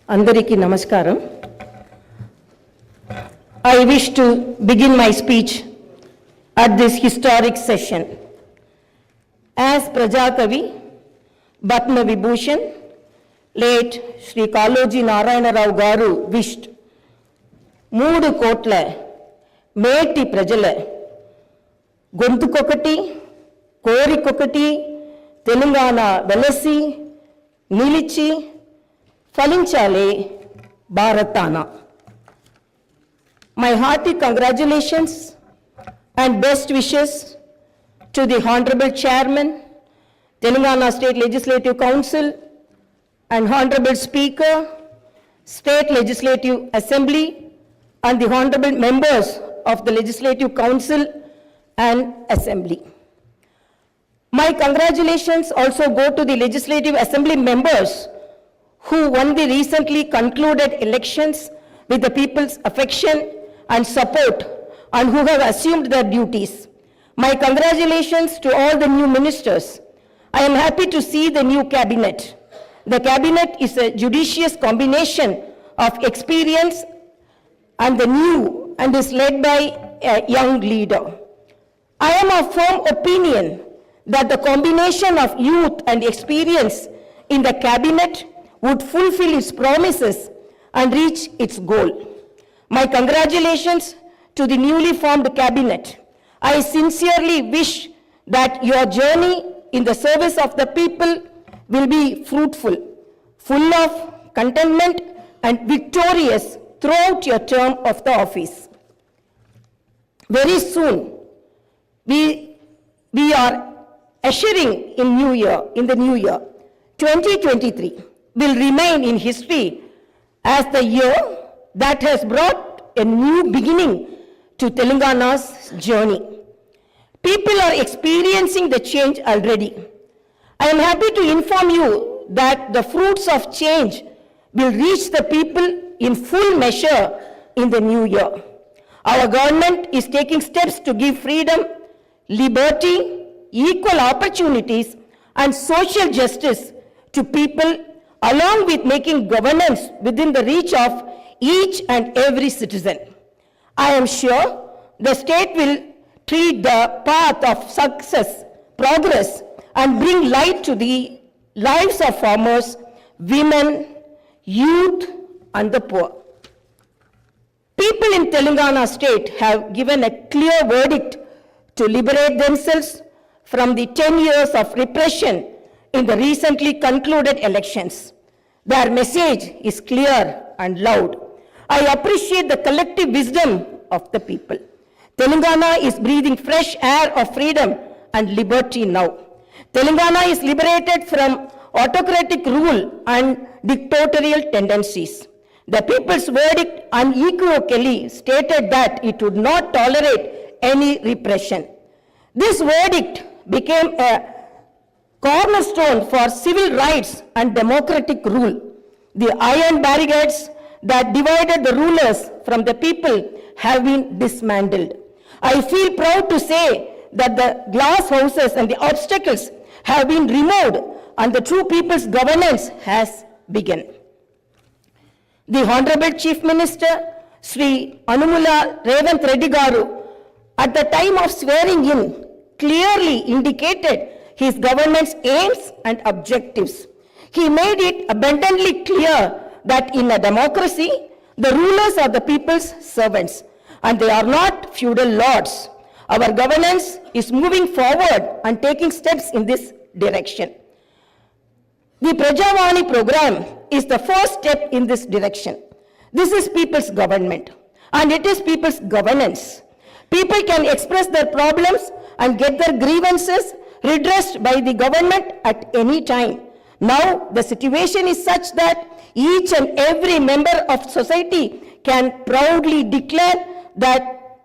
Andariki Namaskaram. I wish to begin my speech at this historic session. As Prajakavi, Batma Vibhushan, late Sri Kaloji Narayana Rao Garu wished, Moodu Kotla, Meti Prajala, Gontukokati, Korikokati, Telangana Velasi, Nilichi, Falinchale, Bharatana. My hearty congratulations and best wishes to the Honorable Chairman, Telangana State Legislative Council, and Honorable Speaker, State Legislative Assembly, and the Honorable Members of the Legislative Council and Assembly. My congratulations also go to the Legislative Assembly members who won the recently concluded elections with the people's affection and support and who have assumed their duties. My congratulations to all the new ministers. I am happy to see the new cabinet. The cabinet is a judicious combination of experience and the new and is led by a young leader. I am of firm opinion that the combination of youth and experience in the cabinet would fulfill its promises and reach its goal. My congratulations to the newly formed cabinet. I sincerely wish that your journey in the service of the people will be fruitful, full of contentment and victorious throughout your term of the office. Very soon, we are ushering in the new year. 2023 will remain in history as the year that has brought a new beginning to Telangana's journey. People are experiencing the change already. I am happy to inform you that the fruits of change will reach the people in full measure in the new year. Our government is taking steps to give freedom, liberty, equal opportunities, and social justice to people, along with making governance within the reach of each and every citizen. I am sure the state will tread the path of success, progress, and bring light to the lives of farmers, women, youth, and the poor. People in Telangana state have given a clear verdict to liberate themselves from the 10 years of repression in the recently concluded elections. Their message is clear and loud. I appreciate the collective wisdom of the people. Telangana is breathing fresh air of freedom and liberty now. Telangana is liberated from autocratic rule and dictatorial tendencies. The people's verdict unequivocally stated that it would not tolerate any repression. This verdict became a cornerstone for civil rights and democratic rule. The iron barricades that divided the rulers from the people have been dismantled. I feel proud to say that the glass houses and the obstacles have been removed and the true people's governance has begun. The Honorable Chief Minister, Sri Anumula Revanth Reddy Garu, at the time of swearing in, clearly indicated his government's aims and objectives. He made it abundantly clear that in a democracy, the rulers are the people's servants and they are not feudal lords. Our governance is moving forward and taking steps in this direction. The Prajavani program is the first step in this direction. This is people's government and it is people's governance. People can express their problems and get their grievances redressed by the government at any time. Now the situation is such that each and every member of society can proudly declare that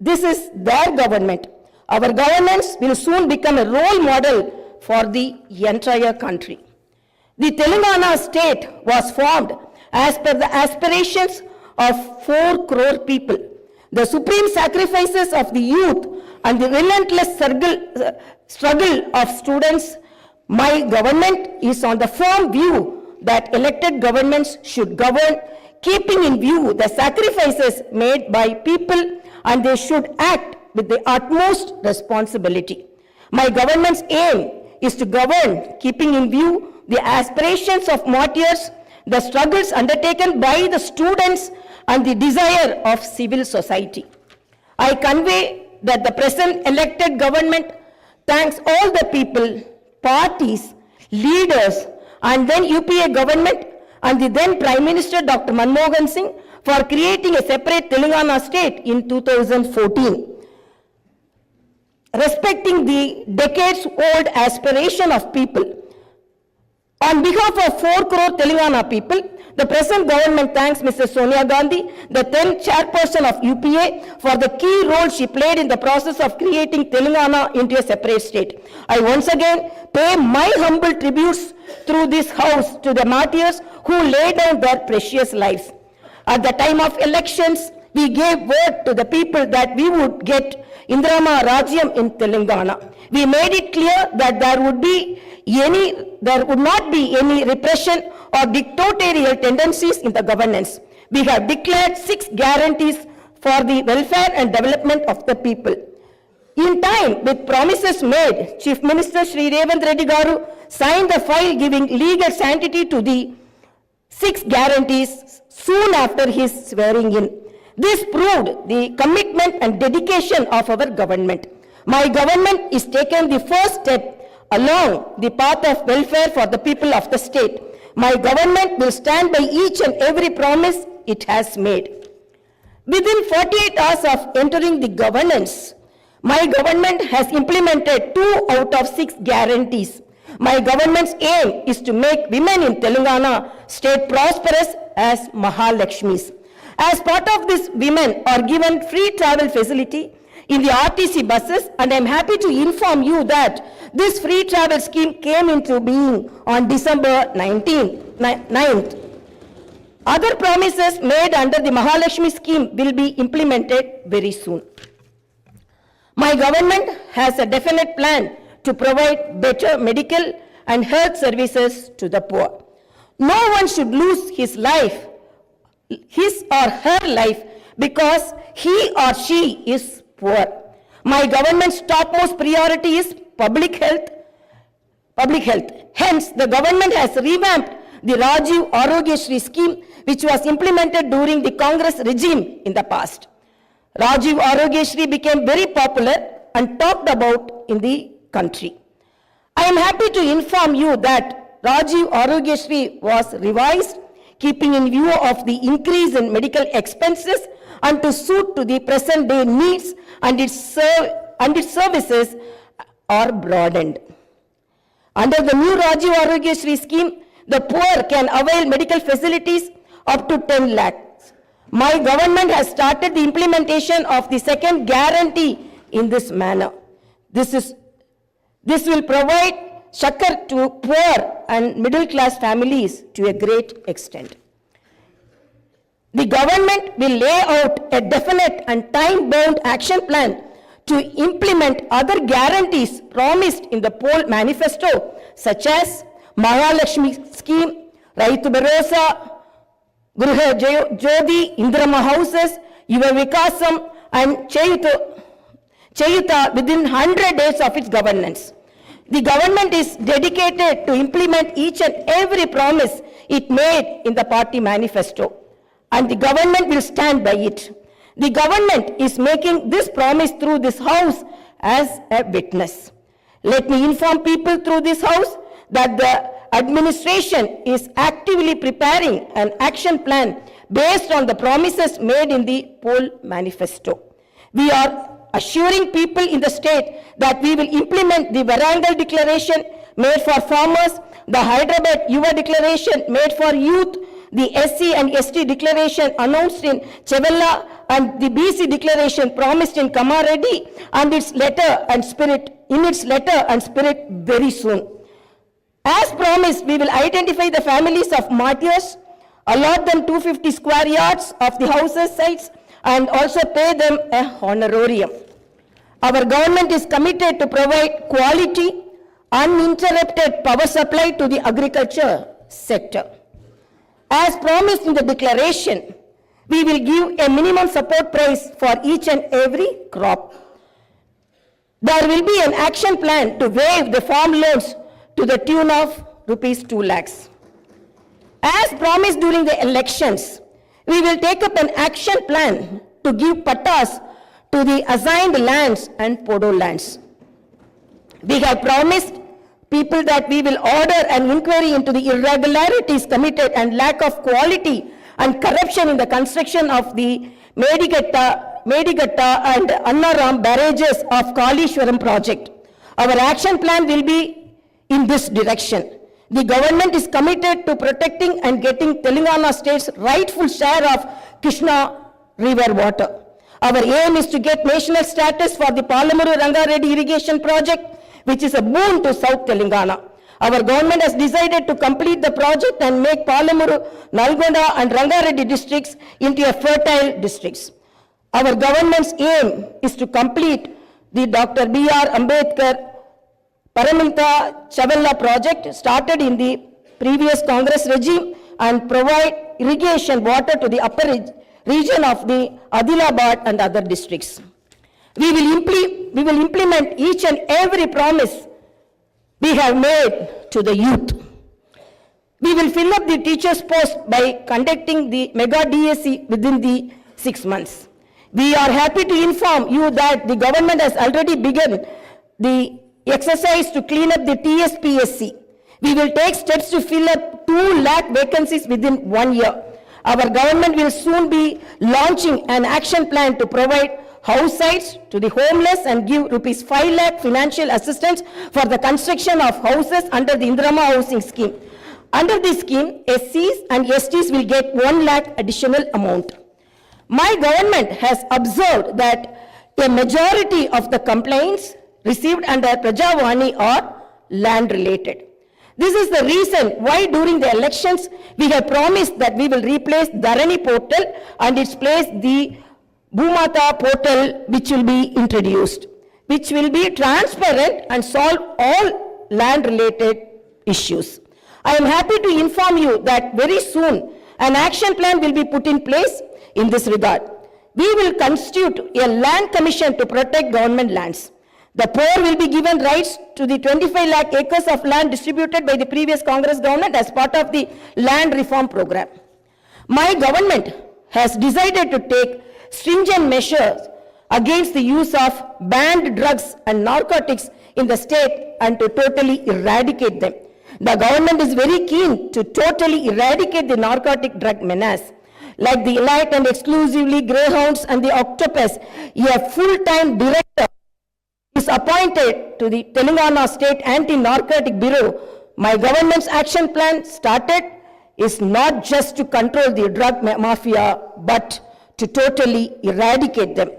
this is their government. Our governance will soon become a role model for the entire country. The Telangana state was formed as per the aspirations of 4 crore people. The supreme sacrifices of the youth and the relentless struggle of students, my government is on the firm view that elected governments should govern keeping in view the sacrifices made by people, and they should act with the utmost responsibility. My government's aim is to govern keeping in view the aspirations of martyrs, the struggles undertaken by the students, and the desire of civil society. I convey that the present elected government thanks all the people, parties, leaders, and then UPA government and the then Prime Minister Dr. Manmohan Singh for creating a separate Telangana state in 2014. Respecting the decades-old aspiration of people, on behalf of 4 crore Telangana people, the present government thanks Mrs. Sonia Gandhi, the then chairperson of UPA, for the key role she played in the process of creating Telangana into a separate state. I once again pay my humble tributes through this house to the martyrs who laid down their precious lives. At the time of elections, we gave word to the people that we would get Indrama Rajyam in Telangana. We made it clear that there would not be any repression or dictatorial tendencies in the governance. We have declared 6 guarantees for the welfare and development of the people. In time, with promises made, Chief Minister Shri Revanth Reddy Garu signed the file giving legal sanctity to the 6 guarantees soon after his swearing in. This proved the commitment and dedication of our government. My government is taking the first step along the path of welfare for the people of the state. My government will stand by each and every promise it has made. Within 48 hours of entering the governance, my government has implemented 2 out of 6 guarantees. My government's aim is to make women in Telangana state prosperous as Mahalakshmis. As part of this, women are given free travel facility in the RTC buses, and I am happy to inform you that this free travel scheme came into being on December 9th. Other promises made under the Mahalakshmi scheme will be implemented very soon. My government has a definite plan to provide better medical and health services to the poor. No one should lose his or her life because he or she is poor. My government's topmost priority is public health. Hence, the government has revamped the Rajiv Arogyasri scheme, which was implemented during the Congress regime in the past. Rajiv Arogyasri became very popular and talked about in the country. I am happy to inform you that Rajiv Arogyasri was revised, keeping in view of the increase in medical expenses and to suit to the present day needs, and its services are broadened. Under the new Rajiv Arogyasri scheme, the poor can avail medical facilities up to 10 lakhs. My government has started the implementation of the second guarantee in this manner. This will provide succor to poor and middle class families to a great extent. The government will lay out a definite and time-bound action plan to implement other guarantees promised in the poll manifesto, such as Mahalakshmi scheme, Raitu Bharosa, Griha Jyoti, Indrama houses, Yuva Vikasam, and Chayuta within 100 days of its governance. The government is dedicated to implement each and every promise it made in the party manifesto, and the government will stand by it. The government is making this promise through this house as a witness. Let me inform people through this house that the administration is actively preparing an action plan based on the promises made in the poll manifesto. We are assuring people in the state that we will implement the Varangal declaration made for farmers, the Hyderabad Yuva declaration made for youth, the SC and ST declaration announced in Chevella, and the BC declaration promised in Kamareddy, and its letter and spirit very soon. As promised, we will identify the families of martyrs, allot them 250 square yards of the houses sites, and also pay them a honorarium. Our government is committed to provide quality, uninterrupted power supply to the agriculture sector. As promised in the declaration, we will give a minimum support price for each and every crop. There will be an action plan to waive the farm loans to the tune of rupees 2 lakhs. As promised during the elections, we will take up an action plan to give pattas to the assigned lands and podo lands. We have promised people that we will order an inquiry into the irregularities committed and lack of quality and corruption in the construction of the Medigatta and Annaram barrages of Kalishwaram project. Our action plan will be in this direction. The government is committed to protecting and getting Telangana state's rightful share of Krishna river water. Our aim is to get national status for the Palamuru Rangareddy irrigation project, which is a boon to South Telangana. Our government has decided to complete the project and make Palamuru, Nalgonda and Rangareddy districts into a fertile districts. Our government's aim is to complete the Dr. B.R. Ambedkar Paramita Chavella project started in the previous Congress regime and provide irrigation water to the upper region of the Adilabad and other districts. We will implement each and every promise we have made to the youth. We will fill up the teachers' post by conducting the mega DSC within the 6 months. We are happy to inform you that the government has already begun the exercise to clean up the TSPSC. We will take steps to fill up 2 lakh vacancies within 1 year. Our government will soon be launching an action plan to provide house sites to the homeless and give rupees 5 lakh financial assistance for the construction of houses under the Indirama housing scheme. Under this scheme, SCs and STs will get 1 lakh additional amount. My government has observed that a majority of the complaints received under Prajavani are land related. This is the reason why during the elections we have promised that we will replace Dharani portal and its place the Bhumata portal, which will be introduced, which will be transparent and solve all land related issues. I am happy to inform you that very soon an action plan will be put in place in this regard. We will constitute a land commission to protect government lands. The poor will be given rights to the 25 lakh acres of land distributed by the previous Congress government as part of the land reform program. My government has decided to take stringent measures against the use of banned drugs and narcotics in the state and to totally eradicate them. The government is very keen to totally eradicate the narcotic drug menace. Like the elite and exclusively greyhounds and the octopus, a full-time director is appointed to the Telangana State Anti-Narcotic Bureau. My government's action plan started is not just to control the drug mafia, but to totally eradicate them.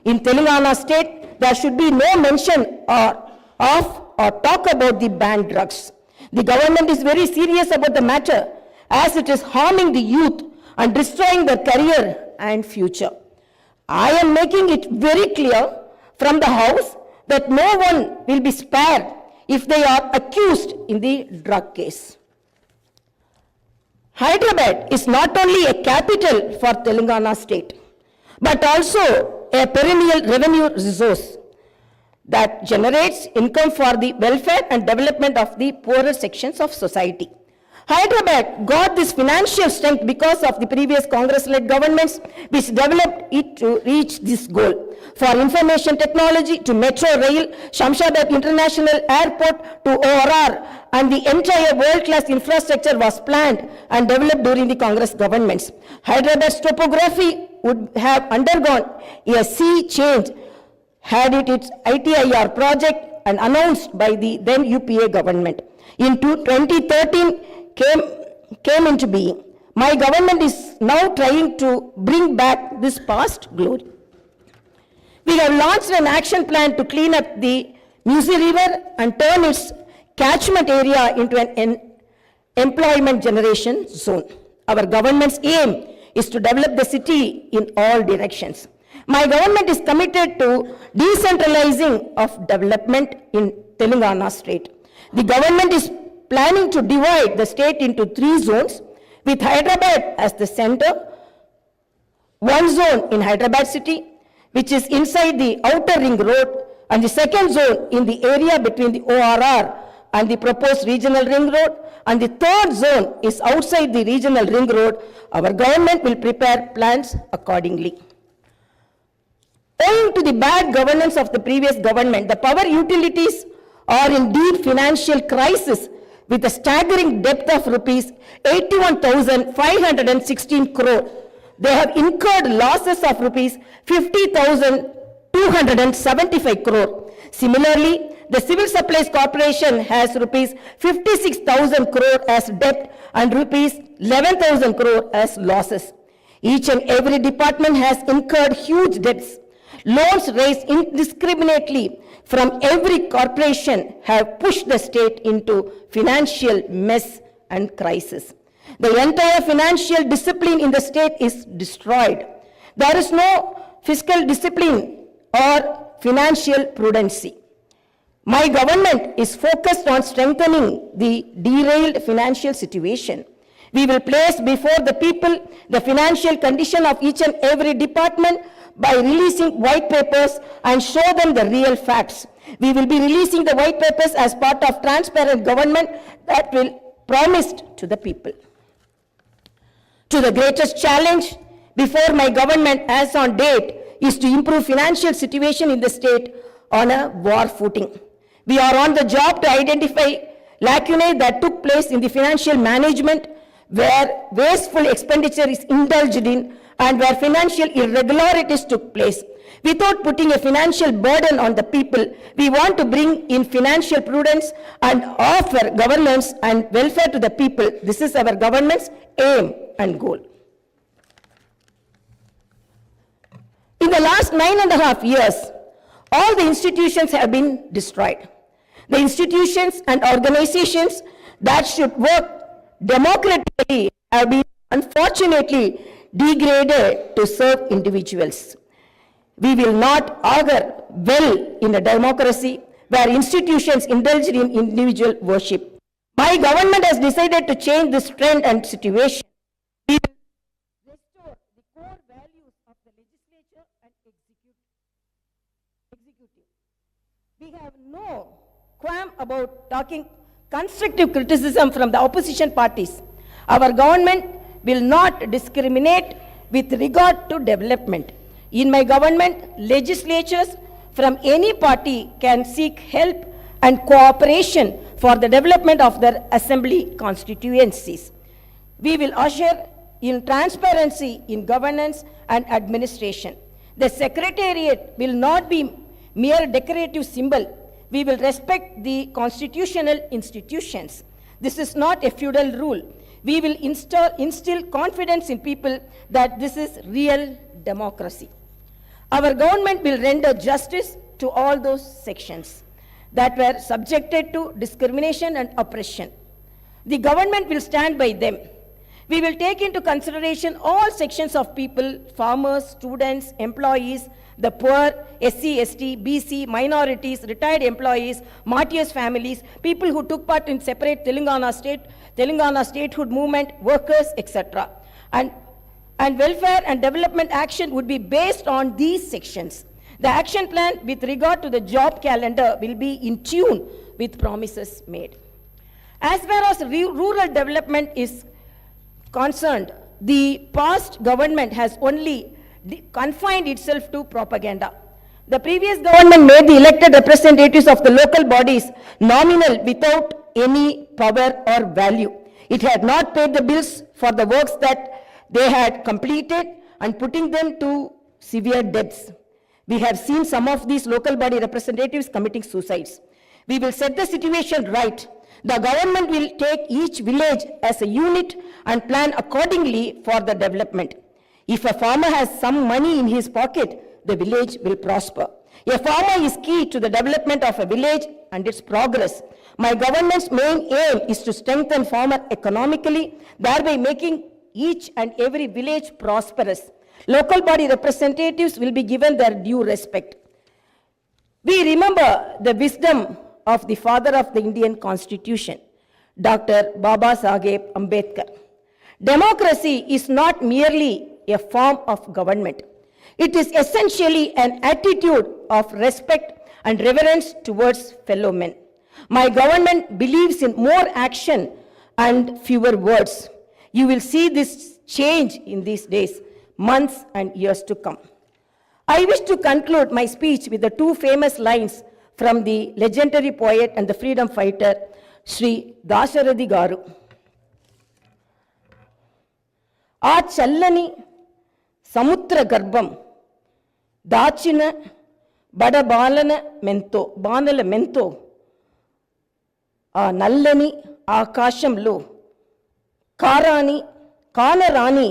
In Telangana State, there should be no mention of or talk about the banned drugs. The government is very serious about the matter as it is harming the youth and destroying their career and future. I am making it very clear from the House that no one will be spared if they are accused in the drug case. Hyderabad is not only a capital for Telangana state, but also a perennial revenue resource that generates income for the welfare and development of the poorer sections of society. Hyderabad got this financial strength because of the previous Congress-led governments which developed it to reach this goal. For information technology to metro rail, Shamshabad International Airport to ORR, and the entire world-class infrastructure was planned and developed during the Congress governments. Hyderabad's topography would have undergone a sea change had it its ITIR project and announced by the then UPA government. In 2013, came into being. My government is now trying to bring back this past glory. We have launched an action plan to clean up the Musi River and turn its catchment area into an employment generation zone. Our government's aim is to develop the city in all directions. My government is committed to decentralizing of development in Telangana state. The government is planning to divide the state into 3 zones with Hyderabad as the center, one zone in Hyderabad city, which is inside the outer ring road, and the second zone in the area between the ORR and the proposed regional ring road, and the third zone is outside the regional ring road. Our government will prepare plans accordingly. Owing to the bad governance of the previous government, the power utilities are in deep financial crisis with a staggering debt of rupees 81,516 crore. They have incurred losses of rupees 50,275 crore. Similarly, the Civil Supplies Corporation has rupees 56,000 crore as debt and rupees 11,000 crore as losses. Each and every department has incurred huge debts. Loans raised indiscriminately from every corporation have pushed the state into financial mess and crisis. The entire financial discipline in the state is destroyed. There is no fiscal discipline or financial prudency. My government is focused on strengthening the derailed financial situation. We will place before the people the financial condition of each and every department by releasing white papers and show them the real facts. We will be releasing the white papers as part of transparent government that will promised to the people. To the greatest challenge before my government as on date is to improve financial situation in the state on a war footing. We are on the job to identify lacunae that took place in the financial management where wasteful expenditure is indulged in and where financial irregularities took place. Without putting a financial burden on the people, we want to bring in financial prudence and offer governance and welfare to the people. This is our government's aim and goal. In the last 9.5 years, all the institutions have been destroyed. The institutions and organizations that should work democratically have been unfortunately degraded to serve individuals. We will not augur well in a democracy where institutions indulge in individual worship. My government has decided to change this trend and situation. We will restore the core values of the legislature and executive. We have no qualm about talking constructive criticism from the opposition parties. Our government will not discriminate with regard to development. In my government, legislatures from any party can seek help and cooperation for the development of their assembly constituencies. We will usher in transparency in governance and administration. The secretariat will not be mere decorative symbol. We will respect the constitutional institutions. This is not a feudal rule. We will instill confidence in people that this is real democracy. Our government will render justice to all those sections that were subjected to discrimination and oppression. The government will stand by them. We will take into consideration all sections of people, farmers, students, employees, the poor, SC, ST, BC, minorities, retired employees, martyrs' families, people who took part in separate Telangana statehood movement, workers, etc. And welfare and development action would be based on these sections. The action plan with regard to the job calendar will be in tune with promises made. As far as rural development is concerned, the past government has only confined itself to propaganda. The previous government made the elected representatives of the local bodies nominal without any power or value. It had not paid the bills for the works that they had completed and putting them to severe debts. We have seen some of these local body representatives committing suicides. We will set the situation right. The government will take each village as a unit and plan accordingly for the development. If a farmer has some money in his pocket, the village will prosper. A farmer is key to the development of a village and its progress. My government's main aim is to strengthen farmer economically, thereby making each and every village prosperous. Local body representatives will be given their due respect. We remember the wisdom of the father of the Indian Constitution, Dr. Baba Saheb Ambedkar. Democracy is not merely a form of government. It is essentially an attitude of respect and reverence towards fellow men. My government believes in more action and fewer words. You will see this change in these days, months and years to come. I wish to conclude my speech with the two famous lines from the legendary poet and the freedom fighter, Sri Dasharathy Garu. ఆ చల్లని సముద్ర గర్భం దాచిన బడబాలన బాణల మెంతో ఆ నల్లని ఆకాశంలో కానరాని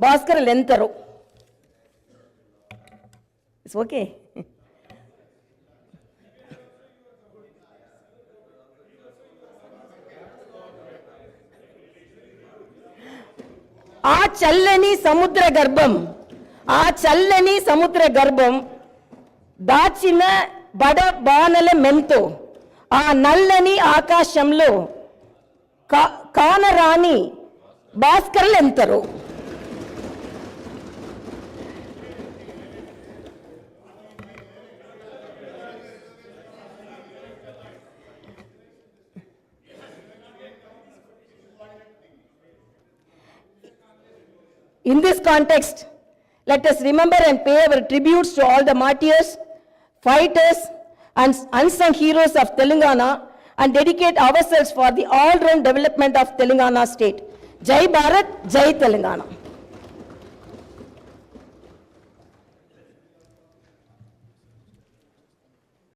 భాస్కరలెంతరో. It's okay. ఆ చల్లని సముద్ర గర్భం దాచిన బడబానల మెంతో ఆ నల్లని ఆకాశంలో కానరాని భాస్కరులెంతరో. In this context, let us remember and pay our tributes to all the martyrs, fighters, and unsung heroes of Telangana and dedicate ourselves for the all-round development of Telangana state. Jai Bharat, Jai Telangana.